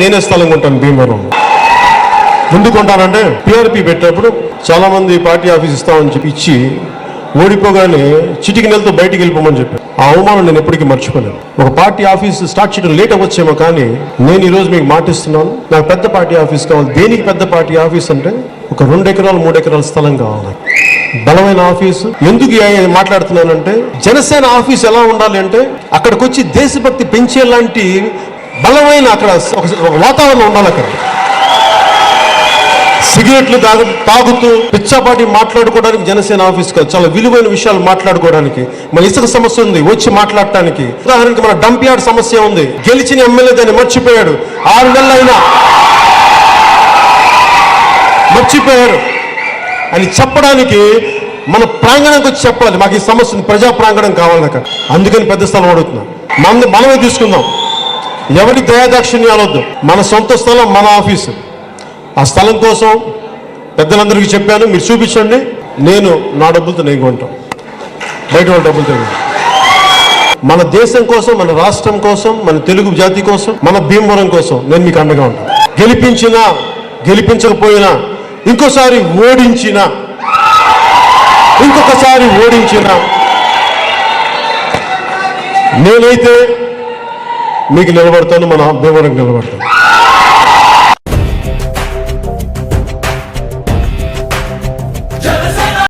నేనే స్థలం కొంటాను భీమవరం. ముందు కొంటానంటే పిఆర్పి పెట్టినప్పుడు చాలా మంది పార్టీ ఆఫీస్ ఇస్తామని చెప్పి ఇచ్చి ఓడిపోగానే చిటికి నెలతో బయటికి వెళ్ళిపోమని చెప్పి ఆ అవమానం నేను ఎప్పటికీ మర్చిపోలేను. ఒక పార్టీ ఆఫీస్ స్టార్ట్ చేయడం లేట్ అవ్వచ్చేమో, కానీ నేను ఈరోజు మీకు మాటిస్తున్నాను, నాకు పెద్ద పార్టీ ఆఫీస్ కావాలి. దేనికి పెద్ద పార్టీ ఆఫీస్ అంటే ఒక 2 ఎకరాలు 3 ఎకరాల స్థలం కావాలి, బలమైన ఆఫీసు. ఎందుకు మాట్లాడుతున్నానంటే జనసేన ఆఫీస్ ఎలా ఉండాలి అంటే అక్కడికి వచ్చి దేశభక్తి పెంచేలాంటి బలమైన అక్కడ ఒక వాతావరణం ఉండాలి. అక్కడ సిగరెట్లు తాగుతూ పిచ్చాపాటి మాట్లాడుకోవడానికి జనసేన ఆఫీస్ కాదు, చాలా విలువైన విషయాలు మాట్లాడుకోవడానికి. మన ఇసుక సమస్య ఉంది వచ్చి మాట్లాడటానికి. ఉదాహరణకి మన డంప్ యార్డ్ సమస్య ఉంది, గెలిచిన ఎమ్మెల్యే దాన్ని మర్చిపోయాడు, 6 నెలలు అయినా మర్చిపోయారు అని చెప్పడానికి మన ప్రాంగణంకి వచ్చి చెప్పాలి, మాకు ఈ సమస్య ఉంది, ప్రజా ప్రాంగణం కావాలి అక్కడ. అందుకని పెద్ద స్థలం అడుగుతున్నాం. మనమే తీసుకుందాం, ఎవరి దయాదాక్షిణ్యాలు వద్దు. మన సొంత స్థలం, మన ఆఫీసు. ఆ స్థలం కోసం పెద్దలందరికీ చెప్పాను, మీరు చూపించండి, నేను నా డబ్బులతో నేను కొంటాను, బయట వాళ్ళ డబ్బులతో. మన దేశం కోసం, మన రాష్ట్రం కోసం, మన తెలుగు జాతి కోసం, మన భీమవరం కోసం నేను మీకు అండగా ఉంటాను. గెలిపించినా గెలిపించకపోయినా, ఇంకోసారి ఓడించినా ఇంకొకసారి ఓడించినా నేనైతే మీకు నిలబడతాను, మన భీమవరం నిలబడతాను.